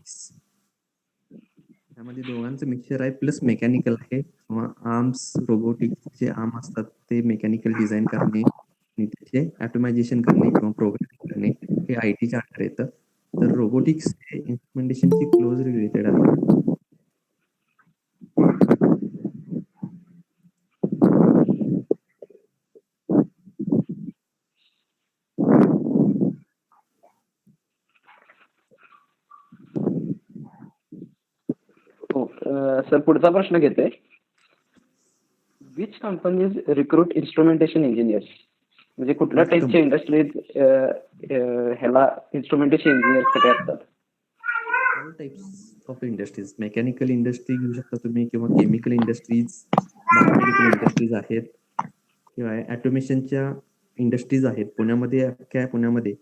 Robotics. त्यामध्ये दोघांचं mixture आहे प्लस मेकॅनिकल आहे किंवा आर्म्स रोबोटिक्स जे आर्म असतात ते मेकॅनिकल डिझाईन करणे आणि त्याचे ऑटोमायझेशन करणे किंवा प्रोग्रामिंग करणे हे IT च्या अंडर येतं. तर रोबोटिक्स हे इन्स्ट्रुमेंटेशनशी क्लोज रिलेटेड आहे. सर पुढचा प्रश्न घेते. Which companies recruit instrumentation engineers? म्हणजे कुठल्या टाईपच्या इंडस्ट्रीज ह्याला इन्स्ट्रुमेंटेशन इंजिनियरसाठी असतात? All types of industries. Mechanical industry घेऊ शकता तुम्ही किंवा केमिकल इंडस्ट्रीज, बायोमेडिकल इंडस्ट्रीज आहेत किंवा ऑटोमेशनच्या इंडस्ट्रीज आहेत. पुण्यामध्ये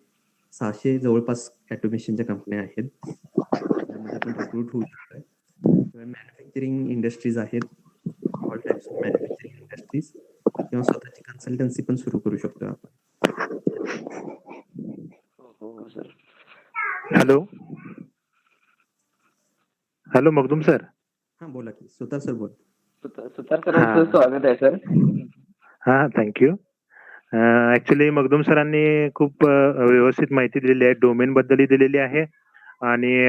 600 जवळपास ऑटोमेशनच्या कंपन्या आहेत. त्यामध्ये आपण रिक्रूट होऊ शकतोय. मॅन्युफॅक्चरिंग इंडस्ट्रीज आहेत. All types of manufacturing industries किंवा स्वतःची कन्सल्टन्सी पण सुरू करू शकतो आपण. हो सर. Hello Magdum sir. हा बोला की. सुतार सर बोल. सुतार सरांचं स्वागत आहे सर. हा थँक्यू. ऍक्च्युली मगदुम सरांनी खूप व्यवस्थित माहिती दिलेली आहे, डोमेन बद्दलही दिलेली आहे आणि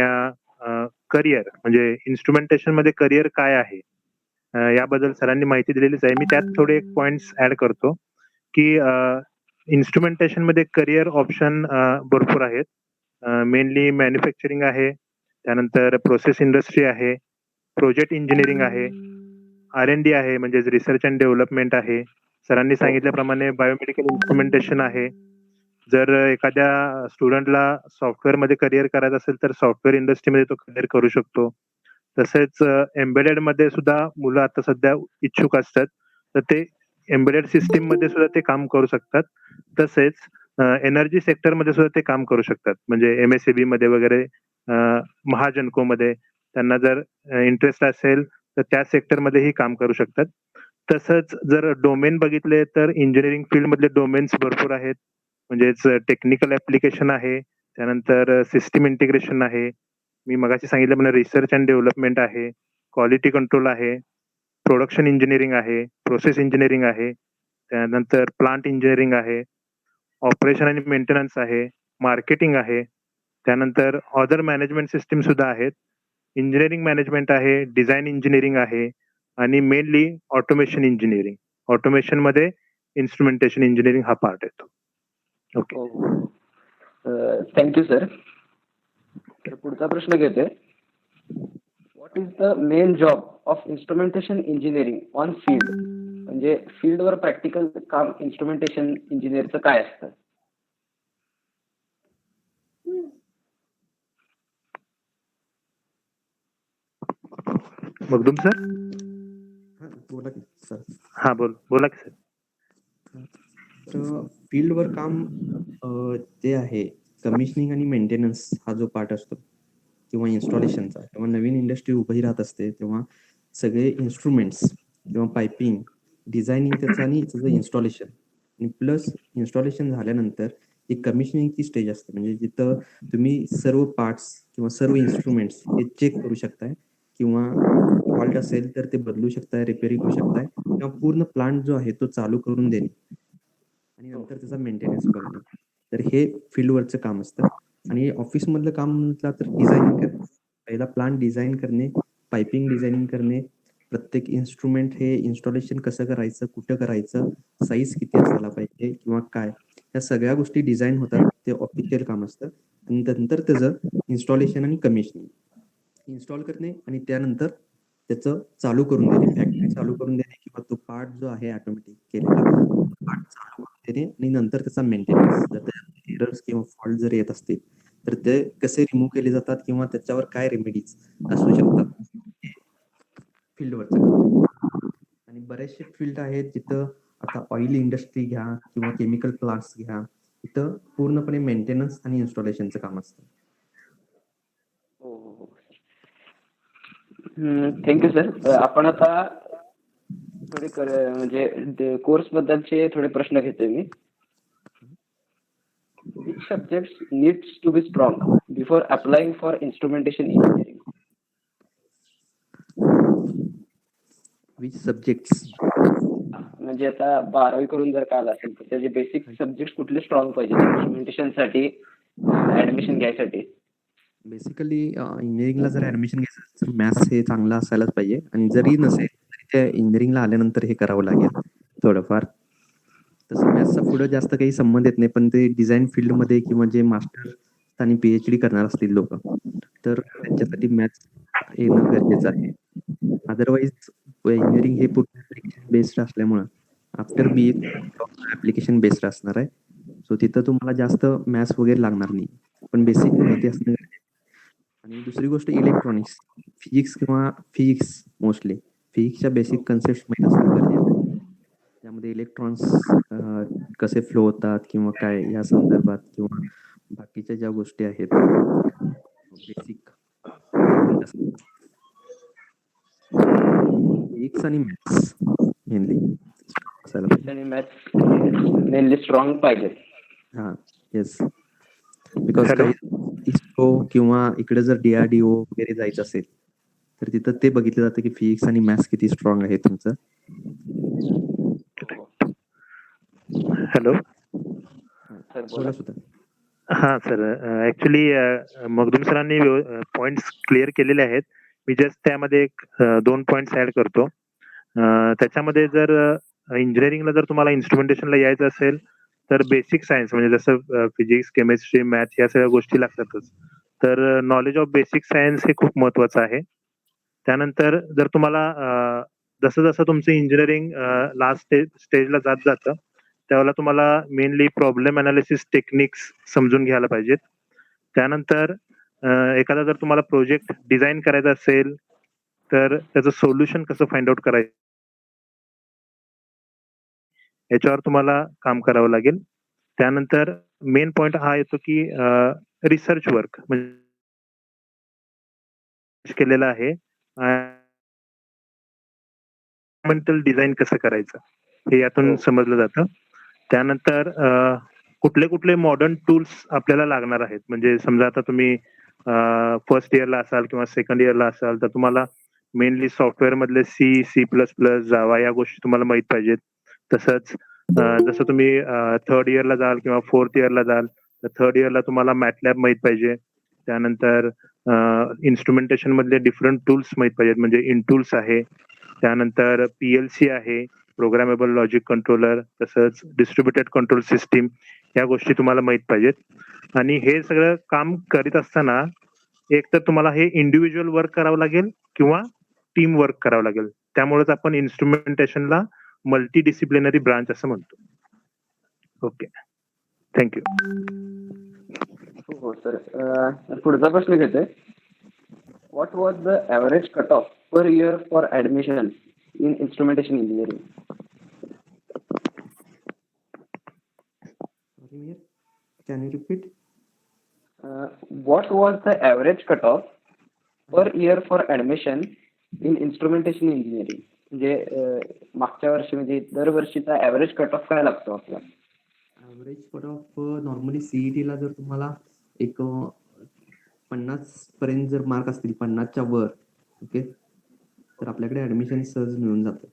करिअर म्हणजे इन्स्ट्रुमेंटेशन मध्ये करिअर काय आहे याबद्दल सरांनी माहिती दिलेलीच आहे. मी त्यात थोडे एक पॉइंट्स ऍड करतो की इन्स्ट्रुमेंटेशन मध्ये करिअर ऑप्शन भरपूर आहेत. मेनली मॅन्युफॅक्चरिंग आहे, त्यानंतर प्रोसेस इंडस्ट्री आहे, प्रोजेक्ट इंजिनिअरिंग आहे, R&D आहे म्हणजे रिसर्च अँड डेव्हलपमेंट आहे. सरांनी सांगितल्याप्रमाणे बायोमेडिकल इन्स्ट्रुमेंटेशन आहे. जर एखाद्या स्टुडंटला सॉफ्टवेअर मध्ये करिअर करायचं असेल तर सॉफ्टवेअर इंडस्ट्रीमध्ये तो करिअर करू शकतो. तसेच एम्बेडेड मध्ये सुद्धा मुलं आता सध्या इच्छुक असतात, तर ते एम्बेडेड सिस्टीम मध्ये सुद्धा ते काम करू शकतात. तसेच एनर्जी सेक्टर मध्ये सुद्धा ते काम करू शकतात, म्हणजे MSCB मध्ये वगैरे, महाजनको मध्ये त्यांना जर इंटरेस्ट असेल तर त्या सेक्टर मध्येही काम करू शकतात. तसंच जर डोमेन बघितले तर इंजिनिअरिंग फील्ड मधले डोमेन्स भरपूर आहेत, म्हणजेच टेक्निकल ऍप्लिकेशन आहे, त्यानंतर सिस्टीम इंटिग्रेशन आहे, मी मगाशी सांगितलं म्हणजे रिसर्च अँड डेव्हलपमेंट आहे, क्वालिटी कंट्रोल आहे, प्रोडक्शन इंजिनिअरिंग आहे, प्रोसेस इंजिनिअरिंग आहे, त्यानंतर प्लांट इंजिनिअरिंग आहे, ऑपरेशन आणि मेंटेनन्स आहे, मार्केटिंग आहे, त्यानंतर अदर मॅनेजमेंट सिस्टीम सुद्धा आहेत, इंजिनिअरिंग मॅनेजमेंट आहे, डिझाईन इंजिनिअरिंग आहे आणि मेनली ऑटोमेशन इंजिनिअरिंग. ऑटोमेशन मध्ये इन्स्ट्रुमेंटेशन इंजिनिअरिंग हा पार्ट येतो. Okay, thank you sir. पुढचा प्रश्न घेते. What is the main job of instrumentation engineering on field? म्हणजे फील्डवर प्रॅक्टिकल काम इन्स्ट्रुमेंटेशन इंजिनिअरचं काय असतं? मगदुम सर. बोला की सर. हा बोला की सर. तर फील्डवर काम ते आहे कमिशनिंग आणि मेंटेनन्स हा जो पार्ट असतो किंवा इन्स्टॉलेशनचा. तेव्हा नवीन इंडस्ट्री उभी राहत असते तेव्हा सगळे इन्स्ट्रुमेंट्स किंवा पायपिंग डिझायनिंग त्याचं आणि त्याचं इन्स्टॉलेशन आणि प्लस इन्स्टॉलेशन झाल्यानंतर एक कमिशनिंगची स्टेज असते, म्हणजे जिथं तुम्ही सर्व पार्ट्स किंवा सर्व इन्स्ट्रुमेंट्स हे चेक करू शकताय किंवा फॉल्ट असेल तर ते बदलू शकताय, रिपेअरिंग करू शकताय किंवा पूर्ण प्लांट जो आहे तो चालू करून देणे आणि नंतर त्याचा मेंटेनन्स बघणे. तर हे फील्डवरचं काम असतं. आणि ऑफिसमधलं काम म्हटलं तर डिझायनिंग करणे. पहिला प्लांट डिझाईन करणे, पायपिंग डिझायनिंग करणे, प्रत्येक इन्स्ट्रुमेंट हे इन्स्टॉलेशन कसं करायचं, कुठं करायचं, साईज किती असायला पाहिजे किंवा काय, या सगळ्या गोष्टी डिझाईन होतात. ते ऑफिशियल काम असतं. आणि नंतर त्याचं इन्स्टॉलेशन आणि कमिशनिंग, इन्स्टॉल करणे आणि त्यानंतर त्याचं चालू करून देणे, फॅक्टरी चालू करून देणे किंवा तो पार्ट जो आहे ऑटोमॅटिक केलेला पार्ट चालू करून देणे आणि नंतर त्याचा मेंटेनन्स. जर त्याच्यात एरर्स किंवा फॉल्ट जर येत असतील तर ते कसे रिमूव्ह केले जातात किंवा त्याच्यावर काय रेमेडीज असू शकतात, फील्डवरचं काम. आणि बरेचसे फील्ड आहेत जिथं आता ऑइल इंडस्ट्री घ्या किंवा केमिकल प्लांट्स घ्या, तिथं पूर्णपणे मेंटेनन्स आणि इन्स्टॉलेशनचं काम असतं. Thank you sir. आपण आता थोडे म्हणजे कोर्स बद्दलचे थोडे प्रश्न घेतोय मी. Which subjects needs to be strong before applying for instrumentation engineering? Which subjects म्हणजे आता 12वी करून जर का आला असेल तर त्याचे बेसिक सब्जेक्ट कुठले स्ट्रॉंग पाहिजे इन्स्ट्रुमेंटेशन साठी ऍडमिशन घ्यायसाठी? बेसिकली इंजिनिअरिंगला जर ऍडमिशन घ्यायचं असेल तर मॅथ्स हे चांगलं असायलाच पाहिजे आणि जरी नसेल तरी त्या इंजिनिअरिंगला आल्यानंतर हे करावं लागेल थोडंफार. तसं मॅथ्सचा पुढे जास्त काही संबंध येत नाही, पण ते डिझाईन फील्डमध्ये किंवा जे मास्टर आणि PhD करणार असतील लोक तर त्यांच्यासाठी मॅथ्स येणं गरजेचं आहे. अदरवाईज इंजिनिअरिंग हे पूर्ण ऍप्लिकेशन बेस्ड असल्यामुळं आफ्टर BA ऍप्लिकेशन बेस्ड असणार आहे. सो तिथं तुम्हाला जास्त मॅथ्स वगैरे लागणार नाही, पण बेसिक माहिती असणं गरजेचं आहे. आणि दुसरी गोष्ट इलेक्ट्रॉनिक्स, फिजिक्स मोस्टली फिजिक्सच्या बेसिक कन्सेप्ट माहीत असणं गरजेचं आहे. त्यामध्ये इलेक्ट्रॉन्स कसे फ्लो होतात किंवा काय या संदर्भात किंवा बाकीच्या ज्या गोष्टी आहेत बेसिक फिजिक्स आणि मॅथ्स मेनली असायला पाहिजे. आणि मॅथ्स मेनली स्ट्रॉंग पाहिजे. हा येस, बिकॉज Hello? काही इस्रो किंवा इकडे जर DRDO वगैरे जायचं असेल तर तिथं ते बघितलं जातं की फिजिक्स आणि मॅथ्स किती स्ट्रॉंग आहे तुमचं. हॅलो. सर बोला. बोला सुद्धा. हा सर, ऍक्च्युली मगदूम सरांनी पॉइंट्स क्लिअर केलेले आहेत. मी जस्ट त्यामध्ये एक 2 पॉइंट्स ऍड करतो. त्याच्यामध्ये जर इंजिनिअरिंगला जर तुम्हाला इन्स्ट्रुमेंटेशनला यायचं असेल तर बेसिक सायन्स म्हणजे जसं फिजिक्स, केमिस्ट्री, मॅथ्स या सगळ्या गोष्टी लागतातच. तर नॉलेज ऑफ बेसिक सायन्स हे खूप महत्वाचं आहे. त्यानंतर जर तुम्हाला जसं जसं तुमचं इंजिनिअरिंग लास्ट स्टेजला जात जातं त्यावेळेला तुम्हाला मेनली प्रॉब्लेम अनालिसिस टेक्निक्स समजून घ्यायला पाहिजेत. त्यानंतर एखादा जर तुम्हाला प्रोजेक्ट डिझाईन करायचा असेल तर त्याचं सोल्युशन कसं फाइंड आउट करायचं याच्यावर तुम्हाला काम करावं लागेल. त्यानंतर मेन पॉइंट हा येतो की रिसर्च वर्क म्हणजे केलेलं आहे. मेंटल डिझाईन कसं करायचं हे यातून समजलं जातं. त्यानंतर कुठले कुठले मॉडर्न टूल्स आपल्याला लागणार आहेत. म्हणजे समजा आता तुम्ही फर्स्ट इयरला असाल किंवा सेकंड इयरला असाल तर तुम्हाला मेनली सॉफ्टवेअर मधले C++, जावा या गोष्टी तुम्हाला माहित पाहिजेत. तसंच जसं तुम्ही थर्ड इयरला जाल किंवा फोर्थ इयरला जाल तर थर्ड इयरला तुम्हाला मॅटलॅब माहित पाहिजे. त्यानंतर इन्स्ट्रुमेंटेशन मधले डिफरंट टूल्स माहित पाहिजेत म्हणजे इनटूल्स आहे. त्यानंतर PLC आहे, प्रोग्रामेबल लॉजिक कंट्रोलर, तसंच डिस्ट्रीब्युटेड कंट्रोल सिस्टीम या गोष्टी तुम्हाला माहित पाहिजेत. आणि हे सगळं काम करीत असताना एक तर तुम्हाला हे इंडिव्हिज्युअल वर्क करावं लागेल किंवा टीम वर्क करावं लागेल. त्यामुळेच आपण इन्स्ट्रुमेंटेशनला मल्टी डिसिप्लिनरी ब्रांच असं म्हणतो. Okay, thank you. हो सर. पुढचा प्रश्न घेतोय. What was the average cut off per year for admission in instrumentation engineering? Can you repeat? What was the average cut off per year for admission in instrumentation engineering? म्हणजे मागच्या वर्षी म्हणजे दरवर्षीचा average cut off काय लागतो आपला? Average cut off normally CET-ला जर तुम्हाला एक 50 पर्यंत जर मार्क असतील 50च्या वर, ओके, तर आपल्याकडे ऍडमिशन सहज मिळून जातं.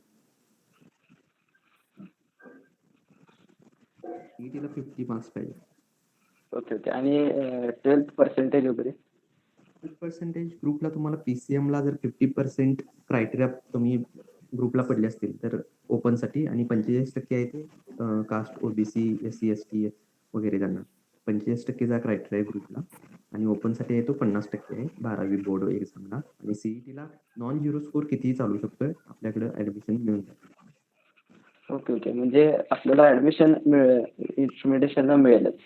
CET-ला 50 मार्क्स पाहिजे. Okay okay. आणि 12th पर्सेंटेज वगैरे? 12% ग्रुपला तुम्हाला PCM-ला जर 50% क्रायटेरिया तुम्ही ग्रुपला पडले असतील तर ओपनसाठी आणि 45% आहे ते कास्ट, OBC, SC, ST वगैरे त्यांना 45%चा क्रायटेरिया ग्रुपला आणि ओपनसाठी आहे तो 50% आहे 12वी बोर्ड एक्झामला. आणि CET-ला नॉन झिरो स्कोर कितीही चालू शकतोय, आपल्याकडे ऍडमिशन मिळून जातं. Okay okay. म्हणजे आपल्याला ऍडमिशन इन्स्ट्रुमेंटेशनला मिळेलच?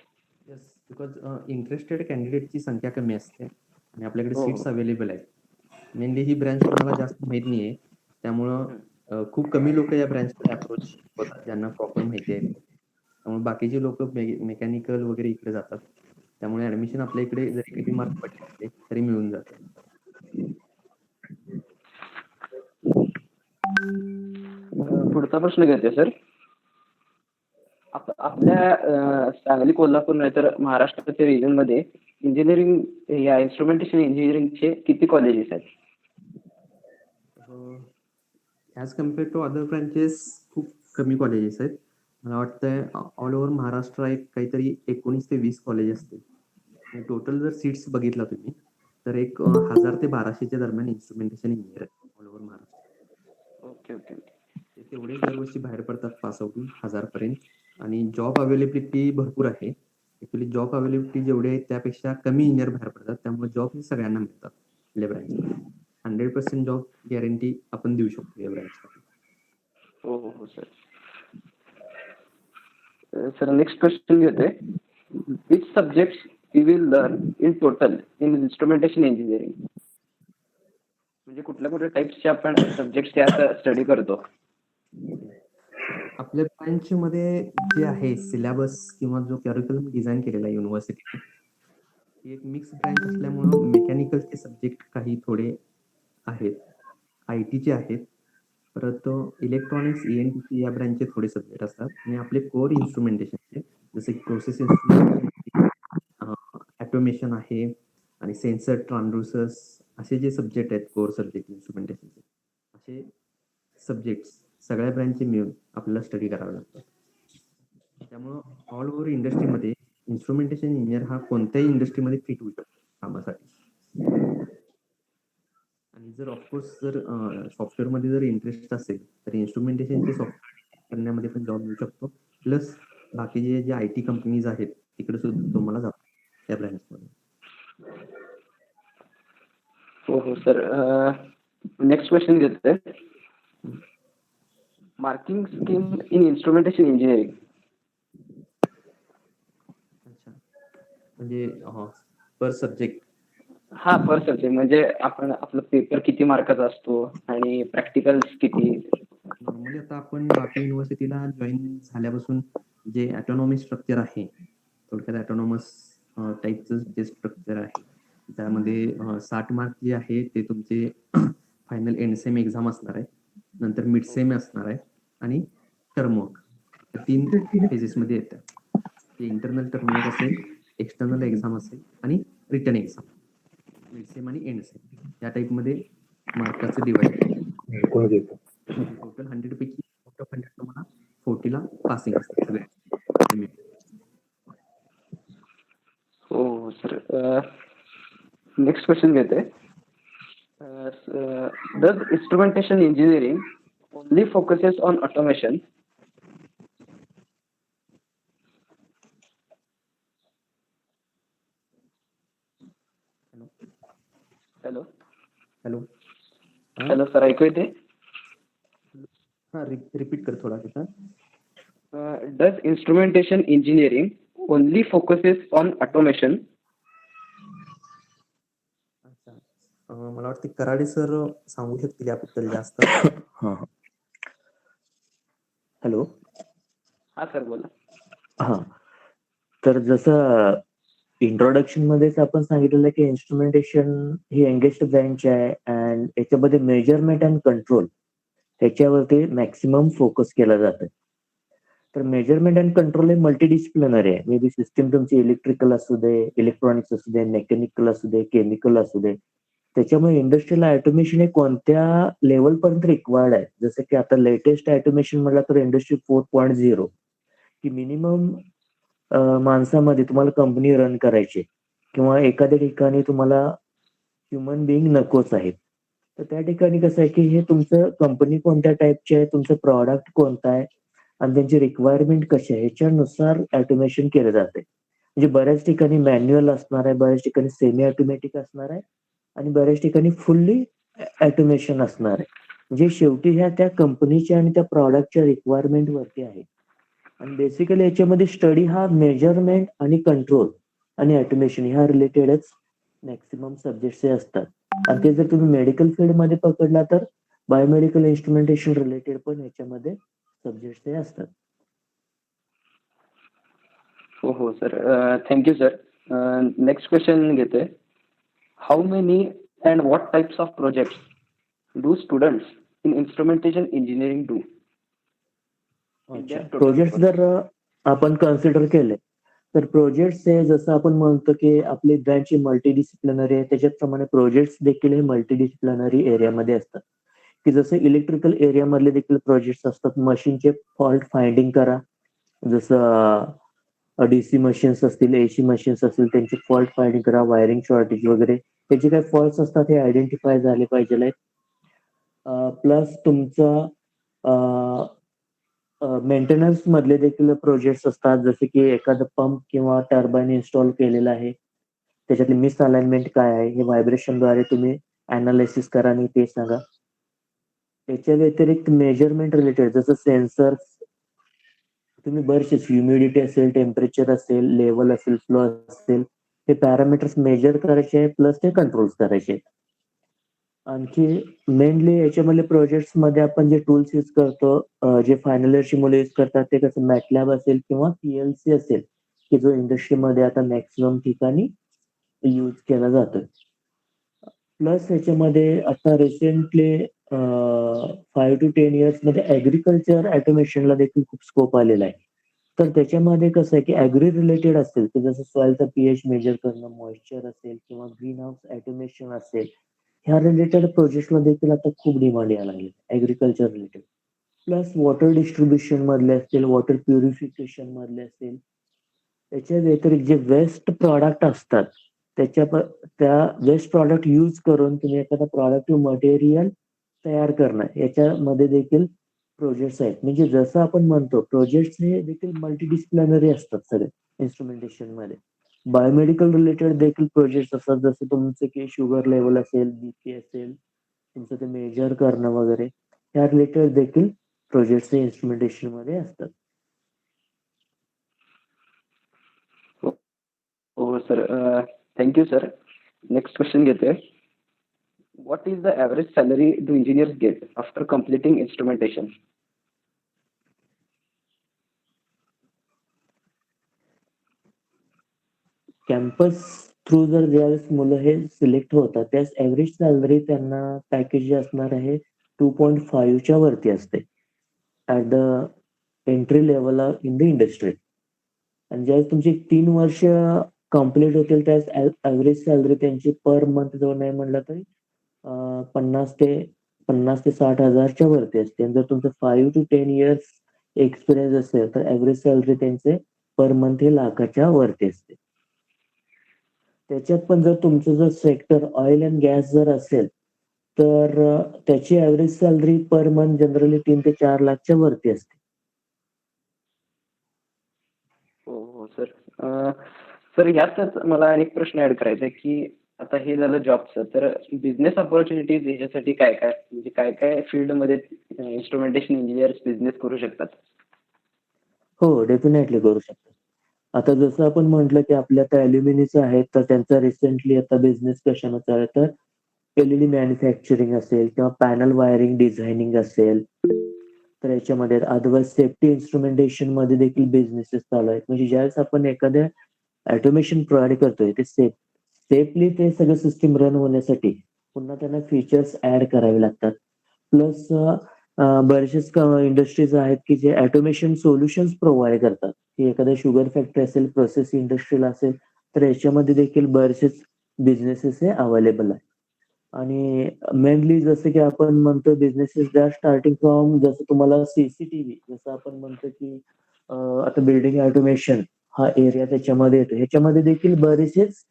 येस, बिकॉज इंटरेस्टेड कॅन्डिडेटची संख्या कमी असते आणि आपल्याकडे हो, हो. सीट्स अवेलेबल आहेत. मेनली ही ब्रँच कोणाला जास्त माहीत नाही आहे, त्यामुळं खूप कमी लोक या ब्रँचकडे अप्रोच होतात ज्यांना प्रॉपर माहिती आहे. त्यामुळे बाकीचे लोक मेकॅनिकल वगैरे इकडे जातात. त्यामुळे ऍडमिशन आपल्या इकडे जरी किती मार्क पडले तरी मिळून जातं. पुढचा प्रश्न घेते सर. आपल्या सांगली, कोल्हापूर नाही तर महाराष्ट्राच्या रिजन मध्ये इंजिनिअरिंग या इन्स्ट्रुमेंटेशन इंजिनिअरिंगचे किती कॉलेजेस आहेत? As compared to other branches खूप कमी कॉलेजेस आहेत. मला वाटतंय ऑल ओव्हर महाराष्ट्र एक काहीतरी 19 ते 20 कॉलेज असतील. आणि टोटल जर सीट्स बघितला तुम्ही तर एक 1000 ते 1200च्या दरम्यान इन्स्ट्रुमेंटेशन इंजिनियर आहेत all over Maharashtra. Okay okay. ते तेवढेच दरवर्षी बाहेर पडतात पास आउट होऊन 1000 पर्यंत. आणि जॉब अवेलेबिलिटी भरपूर आहे. ॲक्च्युली जॉब अवेलेबिलिटी जेवढी आहे त्यापेक्षा कमी इंजिनियर बाहेर पडतात, त्यामुळे जॉब हे सगळ्यांना मिळतात आपल्या ब्रँचमध्ये. 100% जॉब गॅरंटी आपण देऊ शकतो या ब्रँचमध्ये. हो हो हो सर. सर नेक्स्ट क्वेश्चन घेते. Which subjects we will learn in total in instrumentation engineering? म्हणजे कुठल्या कुठल्या टाइप्सचे आपण सब्जेक्ट्स त्यात स्टडी करतो? आपल्या ब्रँचमध्ये जे आहे सिलेबस किंवा जो कॅरिक्युलम डिझाईन केलेला आहे युनिव्हर्सिटीने, ती एक मिक्स ब्रँच असल्यामुळं मेकॅनिकलचे सब्जेक्ट काही थोडे आहेत, आय टीचे आहेत, परत इलेक्ट्रॉनिक्स ENTC या ब्रँचचे थोडे सब्जेक्ट असतात. आणि आपले कोर इन्स्ट्रुमेंटेशनचे जसे की प्रोसेस इन्स्ट्रुमेंटेशन, ॲटोमेशन आहे आणि सेन्सर ट्रान्सड्यूसर्स असे जे सब्जेक्ट आहेत कोर सब्जेक्ट इन्स्ट्रुमेंटेशनचे, असे सब्जेक्ट्स सगळ्या ब्रँचचे मिळून आपल्याला स्टडी करावे लागतात. त्यामुळं ऑल ओव्हर इंडस्ट्रीमध्ये इन्स्ट्रुमेंटेशन इंजिनियर हा कोणत्याही इंडस्ट्रीमध्ये फिट होऊ शकतो कामासाठी. आणि जर ऑफकोर्स जर सॉफ्टवेअरमध्ये जर इंटरेस्ट असेल तर इन्स्ट्रुमेंटेशनचे सॉफ्टवेअर करण्यामध्ये पण जॉब मिळू शकतो. प्लस बाकीचे जे IT कंपनीज आहेत तिकडे सुद्धा तुम्हाला जातो या ब्रँचमध्ये. हो हो सर. नेक्स्ट क्वेश्चन घेते. Marking scheme in instrumentation engineering. अच्छा, म्हणजे पर सब्जेक्ट. हा पर सब्जेक्ट म्हणजे आपण आपला पेपर किती मार्काचा असतो आणि प्रॅक्टिकल्स किती? नॉर्मली आता आपण बापी युनिव्हर्सिटीला जॉईन झाल्यापासून जे ऑटोनॉमी स्ट्रक्चर आहे, थोडक्यात ऑटोनॉमस टाईपचं जे स्ट्रक्चर आहे, त्यामध्ये 60 मार्क जे आहे ते तुमचे फायनल एंड सेम एक्झाम असणार आहे, नंतर मिड सेम असणार आहे आणि टर्मवर्क. 3 फेजेसमध्ये येतात. ते इंटरनल टर्मवर्क असेल, एक्सटर्नल एक्झाम असेल आणि रिटर्न एक्झाम. मिड सेम आणि एंड सेम या टाईपमध्ये मार्काचं डिवाइड. टोटल 100 पैकी आउट ऑफ 100 तुम्हाला 40ला पासिंग असते सगळे. हो सर. नेक्स्ट क्वेश्चन घेते. Does instrumentation engineering only focuses on automation? Hello hello. Hello sir, ऐकू येते? हां, रिपीट कर थोडा त्याचा. Does instrumentation engineering only focuses on automation? अच्छा, मला वाटतं कराडे सर सांगू शकतील याबद्दल जास्त. हां. हॅलो. हा सर बोला. हां. तर जसं इंट्रोडक्शन मध्येच आपण सांगितलेलं की इन्स्ट्रुमेंटेशन ही यंगेस्ट ब्रँच आहे अँड याच्यामध्ये मेजरमेंट अँड कंट्रोल ह्याच्यावरती मॅक्सिमम फोकस केला जातं. तर मेजरमेंट अँड कंट्रोल हे मल्टीडिसिप्लिनरी आहे. मे बी सिस्टीम तुमची इलेक्ट्रिकल असू दे, इलेक्ट्रॉनिक्स असू दे, मेकॅनिकल असू दे, केमिकल असू दे. त्याच्यामुळे इंडस्ट्रियल ऑटोमेशन हे कोणत्या लेवलपर्यंत रिक्वायर्ड आहे. जसं की आता लेटेस्ट ऑटोमेशन म्हटलं तर इंडस्ट्री 4.0 की मिनिमम माणसामध्ये तुम्हाला कंपनी रन करायची किंवा एखाद्या ठिकाणी तुम्हाला ह्युमन बिईंग नकोच आहेत. तर त्या ठिकाणी कसं आहे की हे तुमचं कंपनी कोणत्या टाईपची आहे, तुमचं प्रॉडक्ट कोणतं आहे आणि त्यांची रिक्वायरमेंट कशी आहे ह्याच्यानुसार ऑटोमेशन केलं जाते. म्हणजे बऱ्याच ठिकाणी मॅन्युअल असणार आहे, बऱ्याच ठिकाणी सेमी ऑटोमॅटिक असणार आहे आणि बऱ्याच ठिकाणी फुल्ली ऑटोमेशन असणार आहे. म्हणजे शेवटी ह्या त्या कंपनीच्या आणि त्या प्रॉडक्टच्या रिक्वायरमेंट वरती आहे. आणि बेसिकली याच्यामध्ये स्टडी हा मेजरमेंट आणि कंट्रोल आणि ऑटोमेशन ह्या रिलेटेडच मॅक्सिमम सब्जेक्ट्स हे असतात. आणि ते जर तुम्ही मेडिकल फील्डमध्ये पकडला तर बायोमेडिकल इन्स्ट्रुमेंटेशन रिलेटेड पण याच्यामध्ये सब्जेक्ट्स हे असतात. हो हो sir. Thank you sir. Next question घेते. How many and what types of projects do students in instrumentation engineering do? Project जर आपण कन्सिडर केले तर प्रोजेक्ट्स हे जसं आपण म्हणतो की आपली ब्रँच ही मल्टीडिसिप्लिनरी आहे, त्याच्याप्रमाणे प्रोजेक्ट्स देखील हे मल्टीडिसिप्लिनरी एरियामध्ये असतात. की जसं इलेक्ट्रिकल एरियामधले देखील प्रोजेक्ट्स असतात. मशीनचे फॉल्ट फाइंडिंग करा. जसं डीसी मशीन्स असतील, एसी मशीन्स असतील, त्यांची फॉल्ट फाइंडिंग करा, वायरिंग शॉर्टेज वगैरे त्याचे काही फॉल्ट्स असतात हे आयडेंटिफाय झाले पाहिजे. प्लस तुमचं मेंटेनन्स मधले देखील प्रोजेक्ट्स असतात, जसे की एखादं पंप किंवा टर्बाइन इन्स्टॉल केलेलं आहे. त्याच्यातली मिस अलाइनमेंट काय आहे हे व्हायब्रेशनद्वारे तुम्ही अनालिसिस करा आणि ते सांगा. त्याच्या व्यतिरिक्त मेजरमेंट रिलेटेड जसं सेन्सर्स तुम्ही बरेचसे ह्युमिडिटी असेल, टेम्परेचर असेल, लेवल असेल, फ्लो असेल, हे पॅरामीटर्स मेजर करायचे आहे प्लस ते कंट्रोल्स करायचे आहेत. आणखी मेनली याच्यामधले प्रोजेक्ट्स मध्ये आपण जे टूल्स यूज करतो, जे फायनल इयरची मुलं यूज करतात ते कसं मॅटलॅब असेल किंवा पीएलसी असेल, की जो इंडस्ट्रीमध्ये आता मॅक्सिमम ठिकाणी यूज केला जातो. प्लस याच्यामध्ये आता रिसेंटली 5 to 10 इयर्स मध्ये ऍग्रीकल्चर ऑटोमेशनला देखील खूप स्कोप आलेला आहे. तर त्याच्यामध्ये कसं आहे की ऍग्री रिलेटेड असेल की जसं सॉइलचा पीएच मेजर करणं, मॉइश्चर असेल किंवा ग्रीन हाऊस ऑटोमेशन असेल, ह्या रिलेटेड प्रोजेक्टला देखील आता खूप डिमांड यायला लागली agriculture related. Plus water distribution मधले असतील, वॉटर प्युरिफिकेशन मधले असतील, त्याच्या व्यतिरिक्त जे वेस्ट प्रॉडक्ट असतात त्या वेस्ट प्रॉडक्ट यूज करून तुम्ही एखादा प्रोडक्टिव्ह मटेरियल तयार करणं, याच्यामध्ये देखील प्रोजेक्ट्स आहेत. म्हणजे जसं आपण म्हणतो प्रोजेक्ट्स हे देखील मल्टीडिसिप्लिनरी असतात सगळे इन्स्ट्रुमेंटेशन मध्ये. बायोमेडिकल रिलेटेड देखील प्रोजेक्ट्स असतात, जसं तुमचं की शुगर लेवल असेल, बीपी असेल, तुमचं ते मेजर करणं वगैरे, त्या रिलेटेड देखील प्रोजेक्ट्स हे इन्स्ट्रुमेंटेशन मध्ये असतात. हो sir, thank you sir. Next question घेते. What is the average salary do engineers get after completing instrumentation? Campus through जर ज्यावेळेस मुलं हे सिलेक्ट होतात त्यावेळेस ऍव्हरेज सॅलरी त्यांना पॅकेज जे असणार आहे 2.5च्या वरती असते at the entry level in the industry. आणि ज्यावेळेस तुमची 3 वर्ष कंप्लीट होतील त्यावेळेस ऍव्हरेज सॅलरी त्यांची पर मंथ जवळ नाही म्हणलं तरी 50 ते 60,000च्या वरती असते. आणि जर तुमचं 5 to 10 इयर्स एक्सपिरियन्स असेल तर ऍव्हरेज सॅलरी त्यांचे पर मंथ हे लाखाच्या वरती असते. त्याच्यात पण जर तुमचं जर सेक्टर ऑइल अँड गॅस जर असेल तर त्याची average salary per month generally 3 ते 4 लाखच्या वरती असते. हो हो सर. सर ह्यातच मला अनेक प्रश्न ऍड करायचे आहे की आता हे झालं जॉबचं, तर बिझनेस ऑपॉर्च्युनिटीज याच्यासाठी काय काय, म्हणजे काय काय फील्डमध्ये इन्स्ट्रुमेंटेशन इंजिनियर्स बिझनेस करू शकतात? हो, डेफिनेटली करू शकतात. आता जसं आपण म्हटलं की आपल्या आता अॅल्युमिनीचं आहे, तर त्यांचा रिसेंटली आता बिझनेस कशानं चालू आहे, तर एलईडी मॅन्युफॅक्चरिंग असेल किंवा पॅनल वायरिंग डिझायनिंग असेल, तर याच्यामध्ये अदरवाईज सेफ्टी इन्स्ट्रुमेंटेशन मध्ये देखील बिझनेसेस चालू आहेत. म्हणजे ज्यावेळेस आपण एखाद्या ऑटोमेशन प्रोव्हाइड करतोय ते सेफली ते सगळं सिस्टीम रन होण्यासाठी पुन्हा त्यांना फीचर्स ऍड करावे लागतात. प्लस बरेचसेच इंडस्ट्रीज आहेत की जे ऑटोमेशन सोल्युशन्स प्रोव्हाइड करतात, की एखाद्या शुगर फॅक्टरी असेल, प्रोसेस इंडस्ट्रीयल असेल, तर याच्यामध्ये देखील बरेचसेच बिझनेसेस हे अवेलेबल आहे. आणि मेनली जसं की आपण म्हणतो बिझनेसेस दॅट स्टार्टिंग फ्रॉम, जसं तुम्हाला सीसीटीव्ही, जसं आपण म्हणतो की आता बिल्डिंग ऑटोमेशन हा एरिया त्याच्यामध्ये येतो. ह्याच्यामध्ये देखील बरेचसेच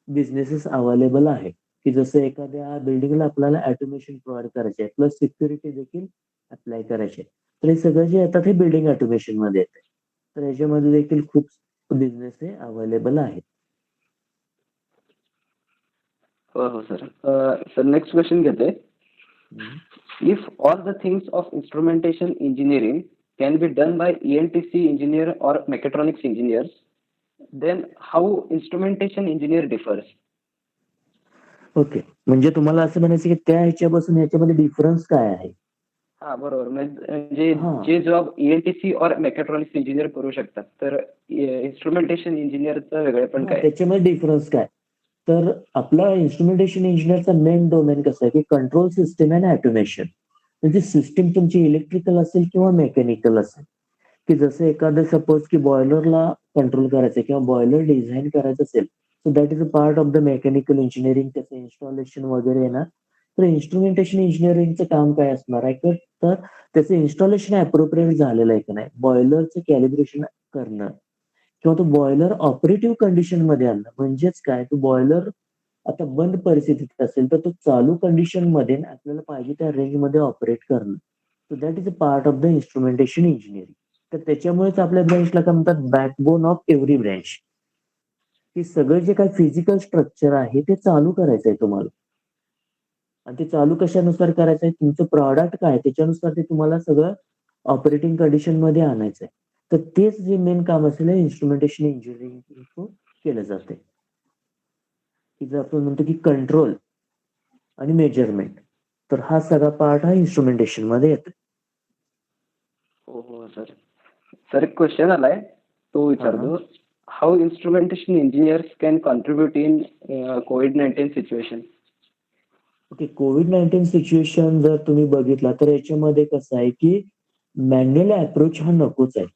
बिझनेसेस अवेलेबल आहे, की जसं एखाद्या बिल्डिंगला आपल्याला ऑटोमेशन प्रोव्हाइड करायचे आहे, प्लस सिक्युरिटी देखील अप्लाय करायचे. तर हे सगळं जे येतात हे बिल्डिंग ऑटोमेशन मध्ये येते. तर याच्यामध्ये देखील खूप बिझनेस हे अवेलेबल आहेत. हो हो सर. सर नेक्स्ट क्वेश्चन घेते. If all the things of instrumentation engineering can be done by ENTC engineer और mechatronics engineers, then how instrumentation engineer differs? Okay, म्हणजे तुम्हाला असं म्हणायचं की त्या ह्याच्यापासून ह्याच्यामध्ये डिफरन्स काय आहे? हा बरोबर. म्हणजे हा. जे जॉब ENTC और मेकॅट्रॉनिक्स इंजिनियर करू शकतात, तर इन्स्ट्रुमेंटेशन इंजिनियरचं वेगळेपण काय? त्याच्यामध्ये डिफरन्स काय? तर आपला इन्स्ट्रुमेंटेशन इंजिनियरचा मेन डोमेन कसं आहे की कंट्रोल सिस्टम अँड ऑटोमेशन. म्हणजे सिस्टीम तुमची इलेक्ट्रिकल असेल किंवा मेकॅनिकल असेल, की जसं एखादं सपोज की बॉयलरला कंट्रोल करायचं किंवा बॉयलर डिझाइन करायचं असेल, so that is a part of the mechanical engineering, त्याचं इन्स्टॉलेशन वगैरे आहे ना. तर इन्स्ट्रुमेंटेशन इंजिनिअरिंगचं काम काय असणार आहे, तर त्याचं इन्स्टॉलेशन अप्रोप्रिएट झालेलं आहे की नाही, बॉयलरचं कॅलिब्रेशन करणं किंवा तो बॉयलर ऑपरेटिव्ह कंडिशनमध्ये आणणं. म्हणजेच काय, तो बॉयलर आता बंद परिस्थितीत असेल तर तो चालू कंडिशनमध्ये आपल्याला पाहिजे त्या रेंजमध्ये ऑपरेट करणं. So that is a part of the instrumentation engineering. तर त्याच्यामुळेच आपल्या ब्रँचला काय म्हणतात, बॅकबोन ऑफ एव्हरी ब्रँच. की सगळं जे काही फिजिकल स्ट्रक्चर आहे ते चालू करायचं आहे तुम्हाला. आणि ते चालू कशानुसार करायचं आहे, तुमचं प्रॉडक्ट काय त्याच्यानुसार ते तुम्हाला सगळं ऑपरेटिंग कंडिशन मध्ये आणायचं आहे. तर तेच जे मेन काम असेल इन्स्ट्रुमेंटेशन इंजिनिअरिंग थ्रू केलं जाते. की जर आपण म्हणतो की कंट्रोल आणि मेजरमेंट, तर हा सगळा पार्ट हा इन्स्ट्रुमेंटेशन मध्ये येतो. हो हो सर. सर एक क्वेश्चन आलाय, तो विचारतो. How instrumentation engineers can contribute in COVID-19 situation? Okay, covid situation जर तुम्ही बघितला तर याच्यामध्ये कसं आहे की मॅन्युअल अप्रोच हा नकोच आहे.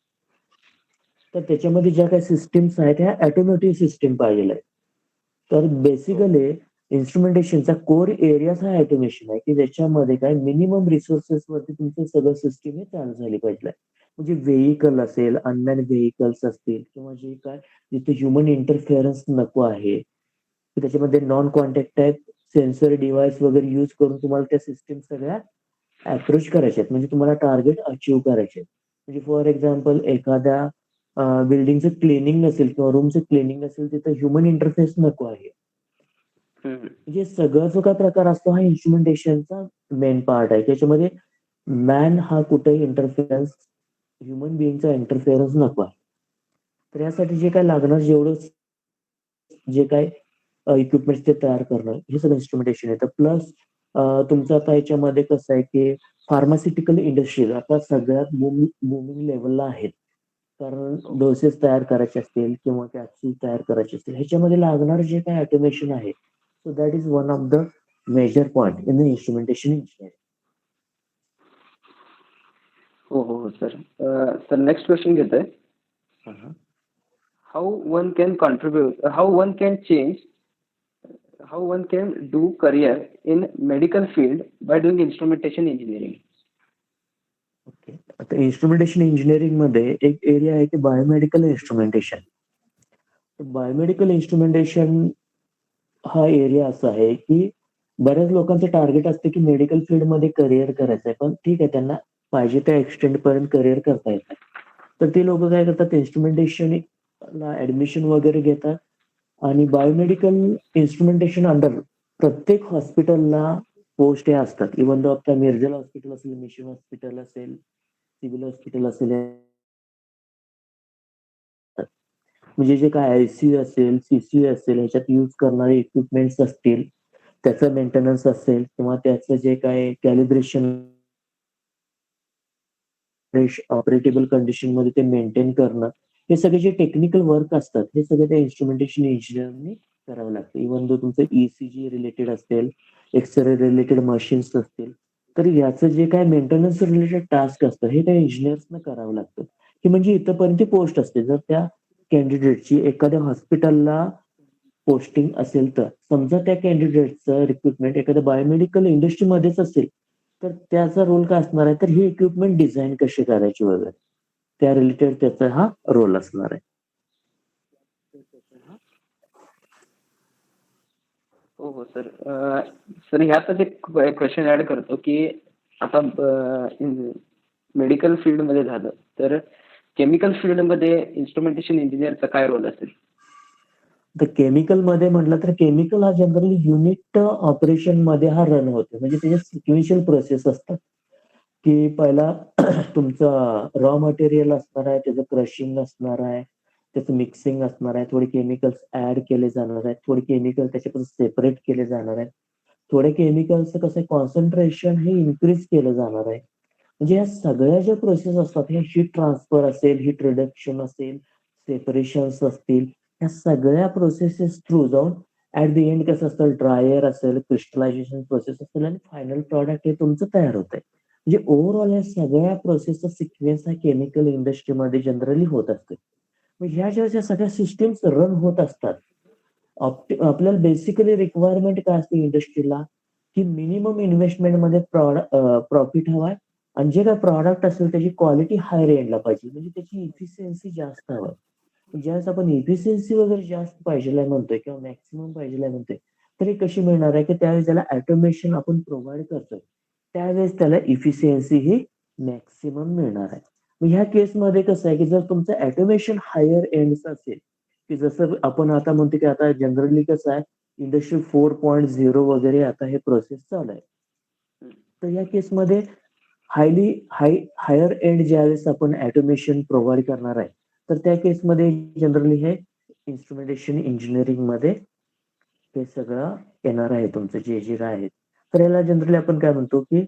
तर त्याच्यामध्ये ज्या काही सिस्टीम्स आहेत ह्या ऑटोमॅटिक सिस्टीम पाहिजे आहे. तर बेसिकली इन्स्ट्रुमेंटेशनचा कोर एरियाच हा ऑटोमेशन आहे की ज्याच्यामध्ये काय मिनिमम रिसोर्सेस वरती तुमचं सगळं सिस्टीम हे चालू झाली पाहिजे. म्हणजे व्हेइकल असेल, अनमॅन व्हेइकल्स असतील किंवा जे काय जिथे ह्युमन इंटरफेरन्स नको आहे, की त्याच्यामध्ये non contact type sensor device वगैरे यूज करून तुम्हाला त्या सिस्टीम सगळ्या अप्रोच करायचे आहेत. म्हणजे तुम्हाला टार्गेट अचीव्ह करायचे आहेत. म्हणजे फॉर एक्झाम्पल एखाद्या बिल्डिंगचं क्लिनिंग नसेल किंवा रूमचं क्लिनिंग नसेल, तिथं ह्युमन इंटरफेस नको आहे. म्हणजे सगळा जो काय प्रकार असतो हा इन्स्ट्रुमेंटेशनचा मेन पार्ट आहे. त्याच्यामध्ये मॅन हा कुठेही इंटरफेरन्स, ह्युमन बिईंगचा इंटरफेरन्स नको आहे. तर यासाठी जे काय लागणार, जेवढं जे काय इक्विपमेंट ते तयार करणं, हे सगळं इन्स्ट्रुमेंटेशन येतं. प्लस तुमचं आता याच्यामध्ये कसं आहे की फार्मास्युटिकल इंडस्ट्री आता सगळ्यात बूमिंग लेवलला आहेत. कारण डोसेस तयार करायचे असतील किंवा कॅप्सूल तयार करायचे असतील, ह्याच्यामध्ये लागणार जे काही ऑटोमेशन आहे, so that is one of the major point in the instrumentation engineering. हो हो हो सर. सर नेक्स्ट क्वेश्चन घेतोय. How one can contribute, how one can change, how one can do career in medical field by doing instrumentation engineering? Okay, आता instrumentation engineering मध्ये एक area आहे की biomedical instrumentation. Biomedical instrumentation हा area असा आहे की बऱ्याच लोकांचं टार्गेट असते की मेडिकल फील्ड मध्ये करिअर करायचं आहे, पण ठीक आहे, त्यांना पाहिजे त्या एक्सटेंड पर्यंत करिअर करता येत नाही. तर ते लोक काय करतात, इन्स्ट्रुमेंटेशन ऍडमिशन वगैरे घेतात आणि बायोमेडिकल इन्स्ट्रुमेंटेशन अंडर प्रत्येक हॉस्पिटलला पोस्ट हे असतात. इव्हन दो आपल्या मिर्जल हॉस्पिटल असेल, मिशन हॉस्पिटल असेल, सिव्हिल हॉस्पिटल असेल, म्हणजे जे काय आयसीयू असेल, सीसीयू असेल, ह्याच्यात यूज करणारे इक्विपमेंट्स असतील, त्याचं मेंटेनन्स असेल किंवा त्याचं जे काय कॅलिब्रेशन ऑपरेटेबल कंडिशन मध्ये ते मेंटेन करणं, हे सगळे जे टेक्निकल वर्क असतात, हे सगळे त्या इन्स्ट्रुमेंटेशन इंजिनिअरनी करावं लागतं. इव्हन दो तुमचं ईसीजी रिलेटेड असेल, एक्सरे रिलेटेड मशीन्स असतील, तर याचं जे काय मेंटेनन्स रिलेटेड टास्क असतं, हे त्या इंजिनियर्सना करावं लागतं. की म्हणजे इथपर्यंत पोस्ट असते. जर त्या कॅन्डिडेटची एखाद्या हॉस्पिटलला पोस्टिंग असेल, तर समजा त्या कॅन्डिडेटचं रिक्रुटमेंट एखाद्या बायोमेडिकल इंडस्ट्रीमध्येच असेल, तर त्याचा रोल काय असणार आहे, तर ही इक्विपमेंट डिझाईन कशी करायची वगैरे, त्या रिलेटेड त्याचा हा रोल असणार आहे. हो हो सर. सर ह्यातच एक क्वेश्चन ऍड करतो की आता मेडिकल फील्डमध्ये झालं तर केमिकल फील्डमध्ये इन्स्ट्रुमेंटेशन इंजिनियरचा काय रोल असेल? तर केमिकल मध्ये म्हटलं तर केमिकल हा जनरली युनिट ऑपरेशन मध्ये हा रन होतो. म्हणजे त्याचे सिक्वेन्शियल प्रोसेस असतात की पहिला तुमचं रॉ मटेरियल असणार आहे, त्याचं क्रशिंग असणार आहे, त्याचं मिक्सिंग असणार आहे, थोडे केमिकल्स ऍड केले जाणार आहेत, थोडे केमिकल त्याच्यापासून सेपरेट केले जाणार आहेत, थोडे केमिकलचं कसं कॉन्सन्ट्रेशन हे इन्क्रीज केलं जाणार आहे. म्हणजे या सगळ्या ज्या प्रोसेस असतात, हे हीट ट्रान्सफर असेल, हीट रिडक्शन असेल, सेपरेशन्स असतील, या सगळ्या प्रोसेसेस थ्रू जाऊन ऍट द एंड कसं असतं, ड्रायर असेल, क्रिस्टलायझेशन प्रोसेस असेल आणि फायनल प्रॉडक्ट हे तुमचं तयार होत आहे. म्हणजे ओव्हरऑल या सगळ्या प्रोसेसचा सिक्वेन्स हा केमिकल इंडस्ट्रीमध्ये जनरली होत असते. मग ह्या ज्या सगळ्या सिस्टीम्स रन होत असतात, आपल्याला बेसिकली रिक्वायरमेंट काय असते इंडस्ट्रीला, की मिनिमम इन्व्हेस्टमेंटमध्ये प्रॉफिट हवाय आणि जे काही प्रॉडक्ट असेल त्याची क्वालिटी हायर एंडला पाहिजे, म्हणजे त्याची इफिशियन्सी जास्त हवं. ज्यावेळेस आपण इफिशियन्सी वगैरे जास्त पाहिजे म्हणतोय किंवा मॅक्सिमम पाहिजे म्हणतोय, तर हे कशी मिळणार आहे, की त्यावेळेस त्याला ऑटोमेशन आपण प्रोव्हाइड करतोय, त्यावेळेस त्याला इफिशियन्सी ही मॅक्सिमम मिळणार आहे. मग ह्या केसमध्ये कसं आहे, की जर तुमचं ऑटोमेशन हायर एंडचं असेल, की जसं आपण आता म्हणतो, की आता जनरली कसं आहे, इंडस्ट्री 4.0 वगैरे आता हे प्रोसेस चालू आहे. तर या केसमध्ये हायर एंड ज्यावेळेस आपण ऑटोमेशन प्रोव्हाइड करणार आहे, तर त्या केसमध्ये जनरली हे इन्स्ट्रुमेंटेशन इंजिनिअरिंग मध्ये ते सगळं येणार आहे तुमचं जे काय आहे. तर याला जनरली आपण काय म्हणतो, की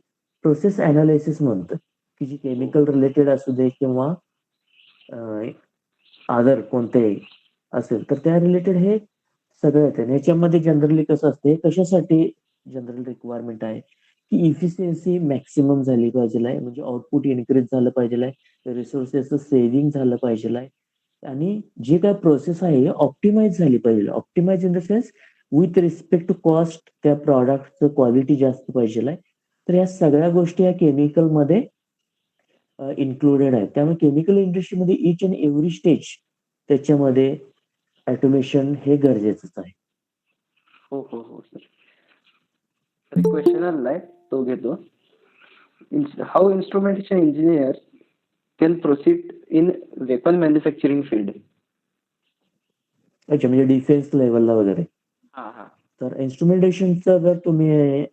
प्रोसेस अनालिसिस म्हणतो, की जी केमिकल रिलेटेड असू दे किंवा अदर कोणतेही असेल, तर त्या रिलेटेड हे सगळं येतं. ह्याच्यामध्ये जनरली कसं असते, कशासाठी जनरल रिक्वायरमेंट आहे, की इफिशियन्सी मॅक्सिमम झाली पाहिजे आहे, म्हणजे आउटपुट इन्क्रीज झालं पाहिजे आहे, रिसोर्सेसचं सेव्हिंग झालं पाहिजे आहे आणि जे काय प्रोसेस आहे ऑप्टिमाइज झाली पाहिजे. Optimise in the sense with respect to cost त्या प्रॉडक्टचं क्वालिटी जास्त पाहिजे आहे. तर या सगळ्या गोष्टी या केमिकलमध्ये इन्क्लुडेड आहेत. त्यामुळे केमिकल इंडस्ट्रीमध्ये ईच अँड एव्हरी स्टेज त्याच्यामध्ये ऑटोमेशन हे गरजेचंच आहे. हो हो हो सर. तर एक क्वेश्चन आलाय, तो घेतो. How instrumentation engineer can proceed in weapon manufacturing field? अच्छा, म्हणजे डिफेन्स लेवलला वगैरे. हा हा. तर इन्स्ट्रुमेंटेशनचा जर तुम्ही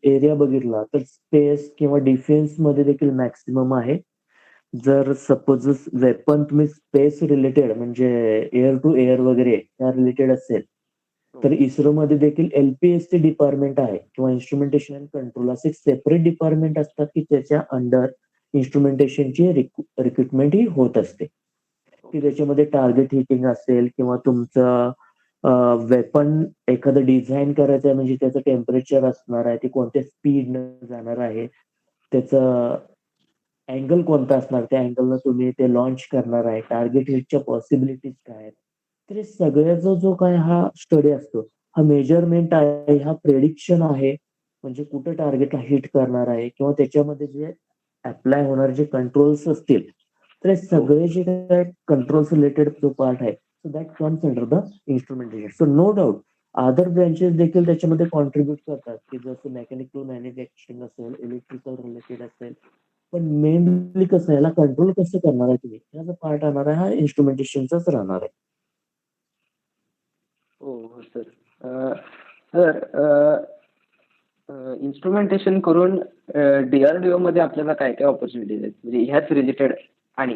एरिया बघितला तर स्पेस किंवा डिफेन्स मध्ये देखील मॅक्सिमम आहे. जर सपोज वेपन तुम्ही स्पेस रिलेटेड म्हणजे एअर टू एअर वगैरे त्या रिलेटेड असेल, तर इस्रो मध्ये देखील एलपीएससी डिपार्टमेंट आहे किंवा इन्स्ट्रुमेंटेशन अँड कंट्रोल असे एक डिपार्टमेंट असतात, की त्याच्या अंडर इन्स्ट्रुमेंटेशनची रिक्रुटमेंट ही होत असते. की त्याच्यामध्ये टार्गेट हिटिंग असेल किंवा तुमचं वेपन एखादं डिझाईन करायचं आहे, म्हणजे त्याचं टेम्परेचर असणार आहे, ते कोणत्या स्पीडनं जाणार आहे, त्याचं अँगल कोणता असणार, त्या अँगलनं तुम्ही ते लॉन्च करणार आहे, टार्गेट हिटच्या पॉसिबिलिटीज काय आहेत. तर हे सगळ्याचा जो काय हा स्टडी असतो, हा मेजरमेंट आहे, हा प्रेडिक्शन आहे, म्हणजे कुठं टार्गेटला हिट करणार आहे किंवा त्याच्यामध्ये जे अप्लाय होणारे जे कंट्रोल्स असतील, तर हे सगळे जे काय कंट्रोल्स रिलेटेड जो पार्ट आहे, so that comes under the instrumentation. So no doubt other branches देखील त्याच्यामध्ये कॉन्ट्रीब्युट करतात, की जसं मेकॅनिकल मॅन्युफॅक्चरिंग असेल, इलेक्ट्रिकल रिलेटेड असेल, पण मेनली कसं याला कंट्रोल कसं करणार आहे तुम्ही, ह्याचा पार्ट राहणार आहे, हा इन्स्ट्रुमेंटेशनचाच राहणार आहे. हो हो सर. सर, इन्स्ट्रुमेंटेशन करून डीआरडीओ मध्ये आपल्याला काय काय ऑपॉर्च्युनिटीज आहेत, म्हणजे ह्याच रिलेटेड? आणि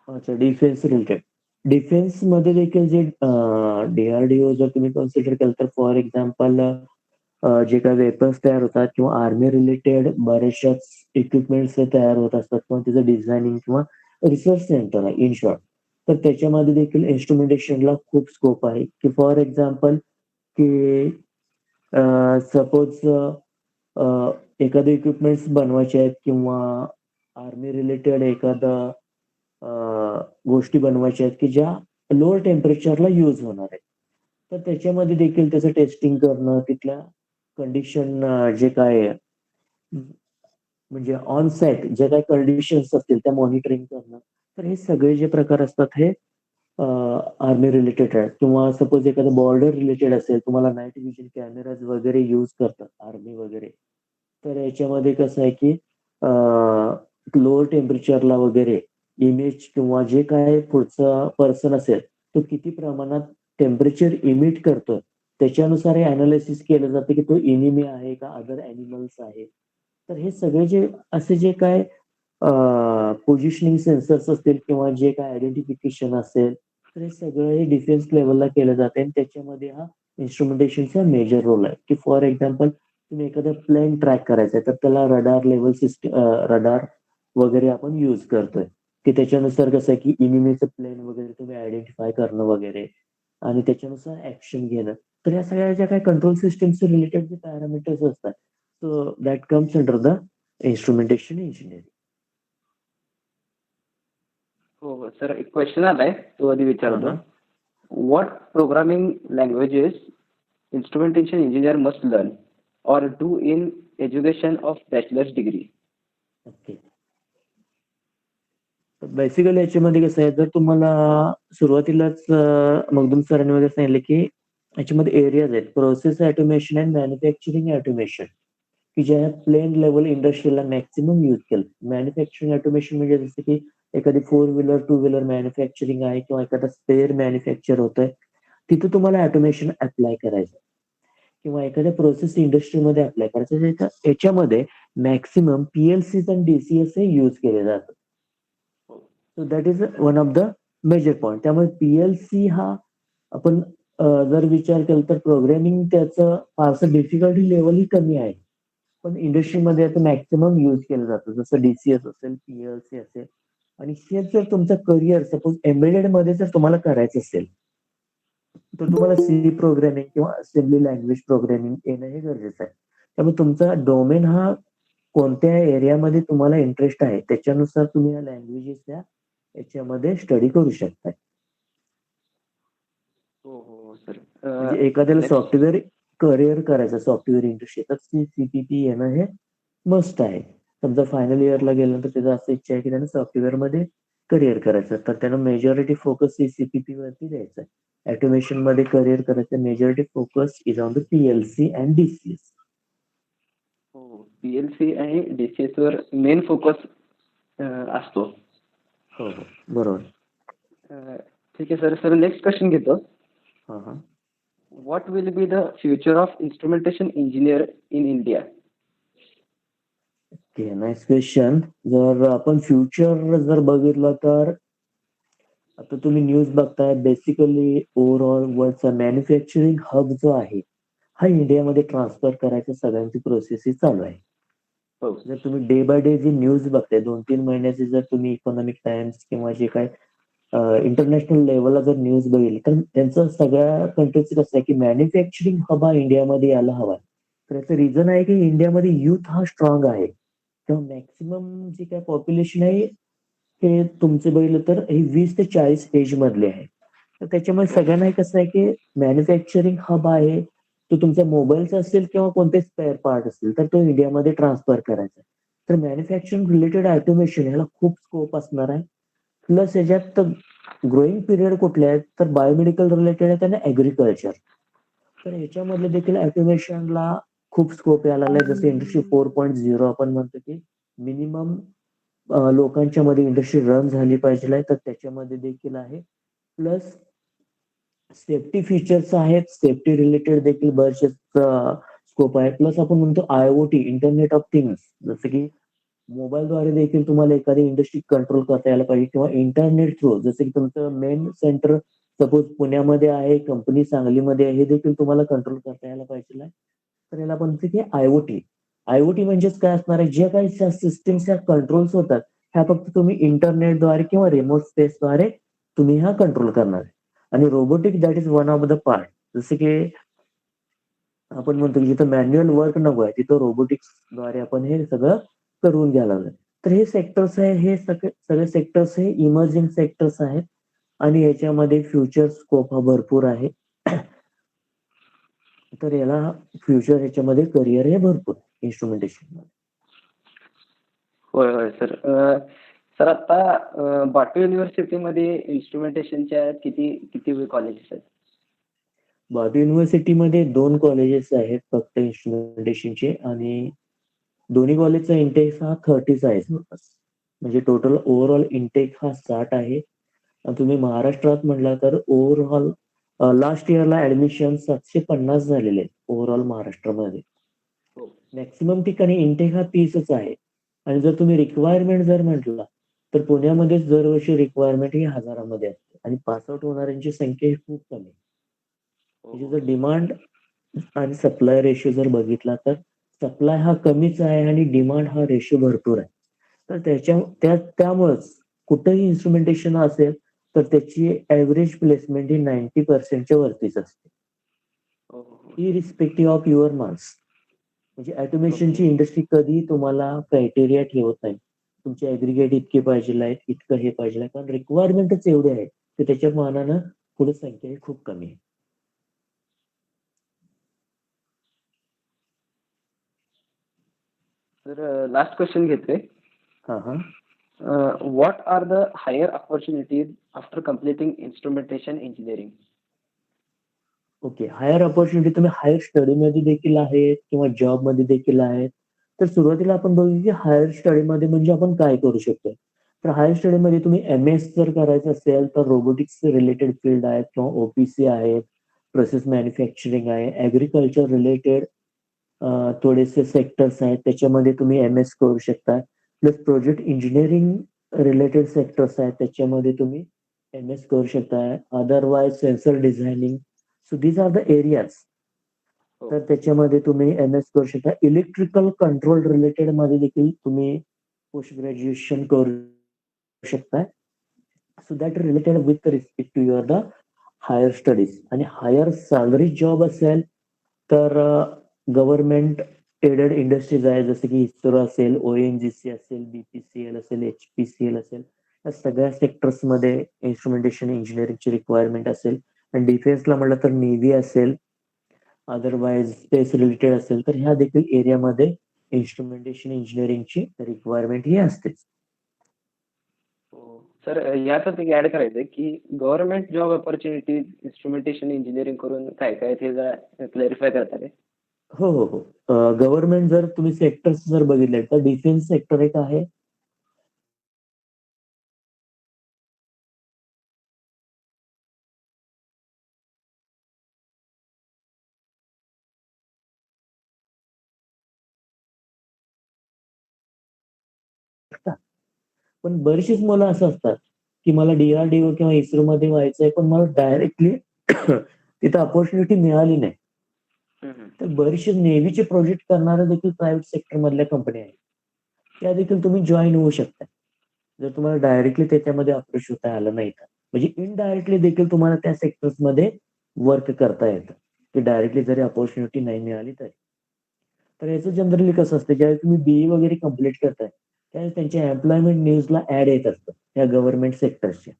अच्छा, डिफेन्स रिलेटेड. डिफेन्स मध्ये देखील जे डीआरडीओ जर तुम्ही कन्सिडर केलं, तर फॉर एक्झाम्पल जे काही वेपन्स तयार होतात किंवा आर्मी रिलेटेड बरेचशाच इक्विपमेंट्स तयार होत असतात किंवा त्याचं डिझायनिंग किंवा रिसर्च सेंटर आहे इन शॉर्ट. तर त्याच्यामध्ये देखील इन्स्ट्रुमेंटेशनला खूप स्कोप आहे, की फॉर एक्झाम्पल की सपोज एखादे इक्विपमेंट्स बनवायचे आहेत किंवा आर्मी रिलेटेड एखादा गोष्टी बनवायच्या आहेत, की ज्या लोअर टेम्परेचरला यूज होणार आहेत. तर त्याच्यामध्ये देखील त्याचं टेस्टिंग करणं, तिथल्या कंडिशन जे काय आहे, म्हणजे ऑन साइट जे काही कंडिशन्स असतील त्या मॉनिटरिंग करणं. तर हे सगळे जे प्रकार असतात हे आर्मी रिलेटेड आहेत किंवा सपोज एखादं बॉर्डर रिलेटेड असेल, तुम्हाला नाईट व्हिजन कॅमेराज वगैरे यूज करतात आर्मी वगैरे. तर याच्यामध्ये कसं आहे, की लोअर टेम्परेचरला वगैरे इमेज किंवा जे काय पुढचा पर्सन असेल, तो किती प्रमाणात टेम्परेचर इमिट करतोय, त्याच्यानुसार हे अनालिसिस केलं जातं, की तो एनिमी आहे का अदर ॲनिमल्स आहे. तर हे सगळे जे असे जे काय पोझिशनिंग सेन्सर्स असतील किंवा जे काय आयडेंटिफिकेशन असेल, तर हे सगळं हे डिफेन्स लेव्हलला केलं जाते आणि त्याच्यामध्ये हा इन्स्ट्रुमेंटेशनचा मेजर रोल आहे, की फॉर एक्झाम्पल तुम्ही एखादा प्लेन ट्रॅक करायचा आहे, तर त्याला रडार लेव्हल सिस्टम रडार वगैरे आपण यूज करतोय, की त्याच्यानुसार कसं आहे, की इनिमीचं प्लेन वगैरे तुम्ही आयडेंटिफाय करणं वगैरे आणि त्याच्यानुसार ऍक्शन घेणं. तर या सगळ्या ज्या काही कंट्रोल सिस्टमचे रिलेटेड जे पॅरामीटर्स असतात, so that comes under the instrumentation engineering. हो सर, एक क्वेश्चन आलाय, तो आधी विचारतो. हा. What programming languages instrumentation engineer must learn or do in education of bachelor's degree? Okay. Basically याच्यामध्ये कसं आहे, जर तुम्हाला सुरुवातीलाच मगदूम सरांनी वगैरे सांगितले की याच्यामध्ये एरियाज आहेत, process automation and manufacturing automation, की ज्या प्लेन लेवल इंडस्ट्रीला मॅक्सिमम यूज केलं. मॅन्युफॅक्चरिंग ऑटोमेशन म्हणजे जसं की एखादी 4 व्हीलर 2 व्हीलर मॅन्युफॅक्चरिंग आहे किंवा एखादा स्पेअर मॅन्युफॅक्चर होतंय, तिथं तुम्हाला ऑटोमेशन अप्लाय करायचं किंवा एखाद्या प्रोसेस इंडस्ट्रीमध्ये अप्लाय करायचं. याच्यामध्ये मॅक्सिमम पीएलसीज आणि डीसीएस हे यूज केले जातात. So that is one of the major point. त्यामुळे पीएलसी हा आपण जर विचार केला तर प्रोग्रामिंग त्याचं फारसं डिफिकल्टी लेवल ही कमी आहे, पण इंडस्ट्रीमध्ये आता मॅक्सिमम यूज केलं जातं, जसं डीसीएस असेल, पीएलसी असेल. आणि हेच जर तुमचं करिअर सपोज एम्बेडेड मध्ये जर तुम्हाला करायचं असेल तर तुम्हाला सी प्रोग्रामिंग किंवा असेंब्ली लँग्वेज प्रोग्रामिंग येणं हे गरजेचं आहे. त्यामुळे तुमचा डोमेन हा कोणत्या एरियामध्ये तुम्हाला इंटरेस्ट आहे त्याच्यानुसार तुम्ही या लँग्वेजेस याच्यामध्ये स्टडी करू शकता. हो सर. म्हणजे एखाद्याला सॉफ्टवेअर करिअर करायचं सॉफ्टवेअर इंडस्ट्री तर सीपीपी येणं हे मस्ट आहे. समजा फायनल इयरला गेल्यानंतर त्याचं असं इच्छा आहे की त्यानं सॉफ्टवेअर मध्ये करिअर करायचं, तर त्यानं मेजॉरिटी फोकस सीपीपी वरती द्यायचा. ऑटोमेशन मध्ये करिअर करायचं, majority focus is on the PLC and DCS. हो, पीएलसी आणि डीसीएस वर मेन फोकस असतो. हो बरोबर. ठीक आहे सर. सर नेक्स्ट क्वेश्चन घेतो. हा. What will be the future of instrumentation engineer in India? Okay, nice question. जर आपण फ्युचर जर बघितलं तर आता तुम्ही न्यूज बघताय, बेसिकली ओव्हरऑल वर्ल्डचा मॅन्युफॅक्चरिंग हब जो आहे हा इंडियामध्ये ट्रान्सफर करायच्या सगळ्यांची प्रोसेस चालू आहे. हो. जर तुम्ही डे बाय डे जी न्यूज बघताय 2-3 महिन्याची, जर तुम्ही इकॉनॉमिक टाइम्स किंवा जे काय इंटरनॅशनल लेवलला जर न्यूज बघितली तर त्यांचं सगळ्या कंट्रीचं कसं आहे की मॅन्युफॅक्चरिंग हब हा इंडियामध्ये यायला हवा. तर याचं रिझन आहे की इंडियामध्ये युथ हा स्ट्रॉंग आहे किंवा मॅक्सिमम जी काय पॉप्युलेशन आहे हे तुमचे बघितलं तर हे 20 ते 40 एज मधले आहे. तर त्याच्यामुळे सगळ्यांना कसं आहे की मॅन्युफॅक्चरिंग हब आहे, तो तुमच्या मोबाईलचा असेल किंवा कोणते स्पेअर पार्ट असेल तर तो इंडियामध्ये ट्रान्सफर करायचा. तर मॅन्युफॅक्चरिंग रिलेटेड ऑटोमेशन याला खूप स्कोप असणार आहे. प्लस याच्यात ग्रोईंग पिरियड कुठले आहेत तर बायोमेडिकल रिलेटेड आहेत आणि ऍग्रिकल्चर. तर याच्यामधले देखील ऑटोमेशनला खूप स्कोप यायला लागलाय. जसं इंडस्ट्री 4.0 आपण म्हणतो की मिनिमम लोकांच्या मध्ये इंडस्ट्री रन झाली पाहिजे, तर त्याच्यामध्ये देखील आहे. प्लस सेफ्टी फीचर्स आहेत, सेफ्टी रिलेटेड देखील बरेचसे स्कोप आहे. प्लस आपण म्हणतो आयओटी, इंटरनेट ऑफ थिंग्स, जसं की मोबाईलद्वारे देखील तुम्हाला एखादी इंडस्ट्री कंट्रोल करता यायला पाहिजे किंवा इंटरनेट थ्रू, जसं की तुमचं मेन सेंटर सपोज पुण्यामध्ये आहे, कंपनी सांगलीमध्ये आहे, हे देखील तुम्हाला कंट्रोल करता यायला पाहिजे. तर याला आपण म्हणतो की आयओटी. आयओटी म्हणजेच काय असणार आहे, जे काही सिस्टम्स या कंट्रोल्स होतात ह्या फक्त तुम्ही इंटरनेटद्वारे किंवा रिमोट स्पेसद्वारे तुम्ही ह्या कंट्रोल करणार आहे. आणि robotic that is one of the part. जसं की आपण म्हणतो की जिथं मॅन्युअल वर्क नको आहे तिथं रोबोटिक्सद्वारे आपण हे सगळं करून घ्यायला लागलं. तर हे सेक्टर्स आहे, हे सगळे सेक्टर्स हे इमर्जिंग सेक्टर्स आहेत आणि याच्यामध्ये फ्युचर स्कोप हा भरपूर आहे. तर याला फ्युचर ह्याच्यामध्ये करिअर हे भरपूर इन्स्ट्रुमेंटेशन मध्ये. होय सर. सर आता बाटू युनिव्हर्सिटीमध्ये इन्स्ट्रुमेंटेशनच्या किती कॉलेजेस आहेत? बाटू युनिव्हर्सिटीमध्ये 2 कॉलेजेस आहेत फक्त इन्स्ट्रुमेंटेशनचे आणि दोन्ही कॉलेजचा इंटेक हा 30 आहे. म्हणजे टोटल ओव्हरऑल इंटेक हा 60 आहे. आणि तुम्ही महाराष्ट्रात म्हटला तर ओव्हरऑल लास्ट इयरला ऍडमिशन 750 झालेले आहेत ओव्हरऑल महाराष्ट्रामध्ये. मॅक्सिमम ठिकाणी इंटेक हा 30च आहे. आणि जर तुम्ही रिक्वायरमेंट जर म्हटला तर पुण्यामध्ये दरवर्षी रिक्वायरमेंट ही हजारामध्ये असते आणि पासआउट होणाऱ्यांची संख्या ही खूप कमी आहे. म्हणजे जर डिमांड आणि सप्लाय रेशो जर बघितला तर सप्लाय हा कमीच आहे आणि डिमांड हा रेशो भरपूर आहे. तर त्यामुळेच कुठेही इन्स्ट्रुमेंटेशन असेल तर त्याची ऍव्हरेज प्लेसमेंट ही 90% वरतीच असते, इरिस्पेक्टिव्ह ऑफ युअर मार्क्स. म्हणजे ऑटोमेशनची इंडस्ट्री कधी तुम्हाला क्रायटेरिया ठेवत नाही. तुमचे ऍग्रीगेट इतके पाहिजे आहेत, इतकं हे पाहिजे आहे. कारण रिक्वायरमेंटच एवढे आहे की त्याच्या मानानं पुढे संख्या ही खूप कमी आहे. सर लास्ट क्वेश्चन घेते. हा हा. What are the higher opportunities after completing instrumentation engineering? Okay. Higher opportunity तुम्ही हायर स्टडीमध्ये देखील आहेत किंवा जॉबमध्ये देखील आहेत. तर सुरुवातीला आपण बघू की हायर स्टडीमध्ये म्हणजे आपण काय करू शकतो. तर हायर स्टडीमध्ये तुम्ही एम-एस जर करायचं असेल तर रोबोटिक्स रिलेटेड फील्ड आहेत किंवा ओ-पी-सी आहेत, प्रोसेस मॅन्युफॅक्चरिंग आहे, ॲग्रीकल्चर रिलेटेड थोडेसे सेक्टर्स आहेत त्याच्यामध्ये तुम्ही एम-एस करू शकता. Plus project engineering related sectors आहेत त्याच्यामध्ये तुम्ही एम-एस करू शकता. Otherwise sensor designing. So these are the areas. हो. तर त्याच्यामध्ये तुम्ही एम-एस करू शकता. इलेक्ट्रिकल कंट्रोल रिलेटेड मध्ये देखील तुम्ही पोस्ट ग्रॅज्युएशन करू शकता. So that related with respect to your the higher studies. आणि हायर सॅलरी जॉब असेल तर गव्हर्नमेंट एडेड इंडस्ट्रीज आहे जसं की इस्रो असेल, ONGC असेल, BPCL असेल, HPCL असेल. या सगळ्या सेक्टर्समध्ये इन्स्ट्रुमेंटेशन इंजिनिअरिंगची रिक्वायरमेंट असेल. आणि डिफेन्सला म्हटलं तर नेव्ही असेल, अदरवाईज स्पेस रिलेटेड असेल तर ह्या देखील एरियामध्ये इन्स्ट्रुमेंटेशन इंजिनिअरिंगची रिक्वायरमेंट ही असतेच. सर यातच एक ऍड करायचंय की government job opportunities instrumentation engineering करून काय काय ते जरा क्लॅरिफाय करता काय? हो, हो, हो. गव्हर्नमेंट जर तुम्ही सेक्टर्स जर बघितले तर डिफेन्स सेक्टर एक आहे. पण बरीचशीच मुलं असं असतात, की मला DRDO किंवा इस्रोमध्ये व्हायचंय पण मला डायरेक्टली तिथं अपॉर्च्युनिटी मिळाली नाही. तर बरेचसे नेव्हीचे प्रोजेक्ट करणाऱ्या देखील प्रायव्हेट सेक्टर मधल्या कंपन्या आहेत. त्या देखील तुम्ही जॉईन होऊ शकता. जर तुम्हाला डायरेक्टली त्याच्यामध्ये अप्रोच होता आलं नाही तर. म्हणजे इनडायरेक्टली देखील तुम्हाला त्या सेक्टर्समध्ये वर्क करता येतं, की डायरेक्टली जरी अपॉर्च्युनिटी नाही मिळाली तरी. तर याचं जनरली कसं असतं ज्यावेळी तुम्ही BE वगैरे कंप्लीट करताय, त्यावेळेस त्यांच्या एम्प्लॉयमेंट न्यूजला ॲड येत असतं या गव्हर्नमेंट सेक्टर्सच्या.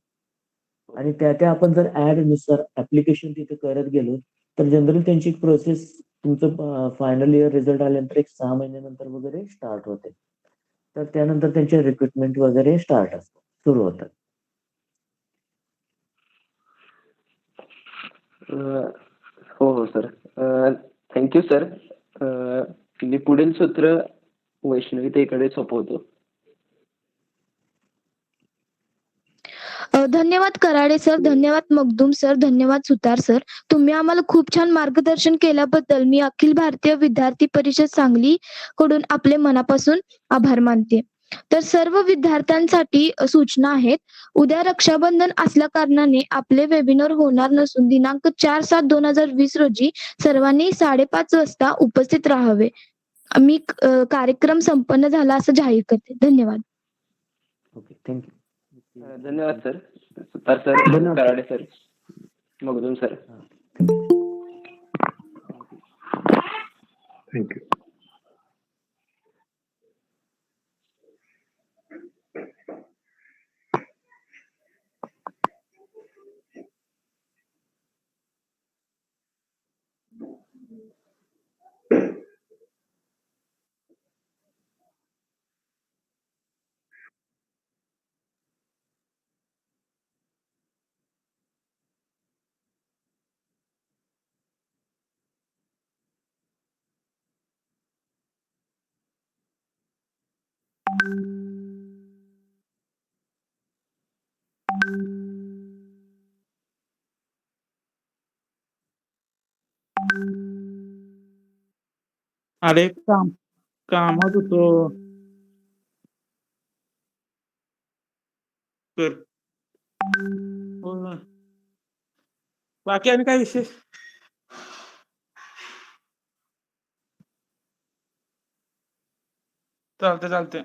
आणि त्या आपण जर ॲड नुसार ॲप्लिकेशन तिथे करत गेलो, तर जनरली त्यांची प्रोसेस तुमचं फायनल इयर रिझल्ट आल्यानंतर एक 6 महिन्यानंतर वगैरे स्टार्ट होते. तर त्यानंतर त्यांचे रिक्रुटमेंट वगैरे स्टार्ट असतं, सुरू होतात. हो हो सर. Thank you sir. मी पुढील सूत्र वैष्णवीताईकडे सोपवतो. धन्यवाद कराडे सर, धन्यवाद मगदूम सर, धन्यवाद सुतार सर. तुम्ही आम्हाला खूप छान मार्गदर्शन केल्याबद्दल मी अखिल भारतीय विद्यार्थी परिषद सांगली कडून आपले मनापासून आभार मानते. तर सर्व विद्यार्थ्यांसाठी सूचना आहेत. उद्या रक्षाबंधन असल्या कारणाने आपले वेबिनार होणार नसून दिनांक 4/7/2020 रोजी सर्वांनी 5:30 वाजता उपस्थित राहावे. मी कार्यक्रम संपन्न झाला असं जाहीर करते. धन्यवाद. Okay, thank you. धन्यवाद सर. सुतार सर, धन्यवाद. Karade sir, Magdum sir. Thank you. अरे कामात होतो. तर हो ना. बाकी आणि काय विशेष? चालतंय.